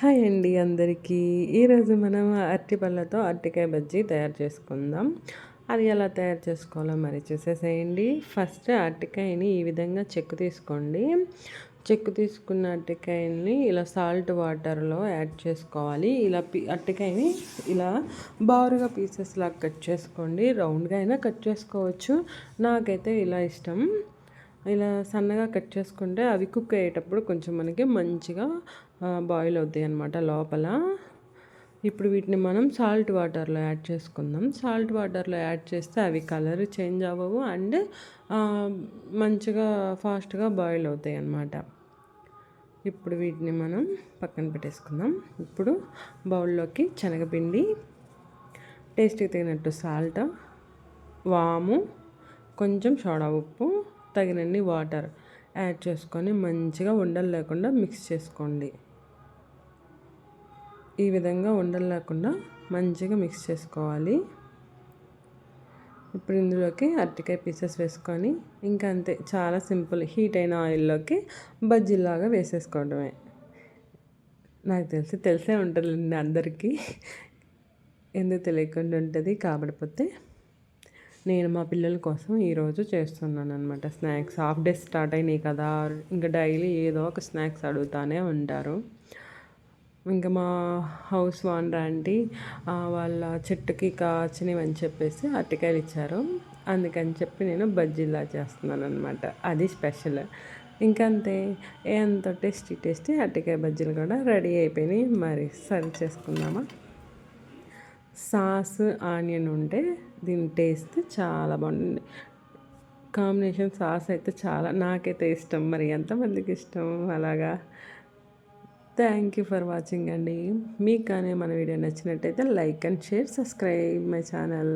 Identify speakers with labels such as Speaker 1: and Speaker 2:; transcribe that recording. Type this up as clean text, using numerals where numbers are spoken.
Speaker 1: Hi అండి అందరికీ. ఈరోజు మనం అరటిపళ్ళతో అరటికాయ బజ్జీ తయారు చేసుకుందాం. అది ఎలా తయారు చేసుకోవాలో మరి చూసేసేయండి. ఫస్ట్ అరటికాయని ఈ విధంగా చెక్కు తీసుకోండి. చెక్కు తీసుకున్న అరటికాయని ఇలా సాల్ట్ వాటర్లో యాడ్ చేసుకోవాలి. ఇలా అరటికాయని ఇలా బారుగా పీసెస్ లాగా కట్ చేసుకోండి. రౌండ్గా అయినా కట్ చేసుకోవచ్చు. నాకైతే ఇలా ఇష్టం. ఇలా సన్నగా కట్ చేసుకుంటే అవి కుక్ అయ్యేటప్పుడు కొంచెం మనకి మంచిగా బాయిల్ అవుతాయి అన్నమాట లోపల. ఇప్పుడు వీటిని మనం సాల్ట్ వాటర్లో యాడ్ చేసుకుందాం. సాల్ట్ వాటర్లో యాడ్ చేస్తే అవి కలర్ చేంజ్ అవ్వవు అండ్ మంచిగా ఫాస్ట్గా బాయిల్ అవుతాయి అన్నమాట. ఇప్పుడు వీటిని మనం పక్కన పెట్టేసుకుందాం. ఇప్పుడు బౌల్లోకి శనగపిండి, టేస్ట్కి తగినట్టు సాల్ట్, వాము, కొంచెం సోడా ఉప్పు, తగినన్ని వాటర్ యాడ్ చేసుకొని మంచిగా ఉండలు లేకుండా మిక్స్ చేసుకోండి. ఈ విధంగా ఉండలు లేకుండా మంచిగా మిక్స్ చేసుకోవాలి. ఇప్పుడు ఇందులోకి అరటికాయ పీసెస్ వేసుకొని ఇంకా అంతే, చాలా సింపుల్. హీట్ అయిన ఆయిల్లోకి బజ్జీలాగా వేసేసుకోవడమే. నాకు తెలిసే ఉంటుందండి అందరికీ, ఎందుకు తెలియకుండా ఉంటుంది. కాకపోతే నేను మా పిల్లల కోసం ఈరోజు చేస్తున్నాను అనమాట స్నాక్స్. హాఫ్ డేస్ స్టార్ట్ అయినాయి కదా, ఇంకా డైలీ ఏదో ఒక స్నాక్స్ అడుగుతానే ఉంటారు. ఇంకా మా హౌస్ ఓనర్ ఆంటీ వాళ్ళ చెట్టుకి కాచినవి అని చెప్పేసి అరటికాయలు ఇచ్చారు. అందుకని చెప్పి నేను బజ్జీలా చేస్తున్నాను అనమాట. అది స్పెషల్. ఇంకంతే, ఎంతో టేస్టీ అరటికాయ బజ్జీలు కూడా రెడీ అయిపోయినాయి. మరి సర్వ్ చేసుకుందామా. సాస్ ఆనియన్ ఉంటే దీని టేస్ట్ చాలా బాగుంటుంది. కాంబినేషన్ సాస్ అయితే నాకైతే ఇష్టం. మరి ఎంతమందికి ఇష్టం అలాగా. థ్యాంక్ యూ ఫర్ వాచింగ్ అండి. మీకు కానీ మన వీడియో నచ్చినట్టయితే like and share, subscribe my channel.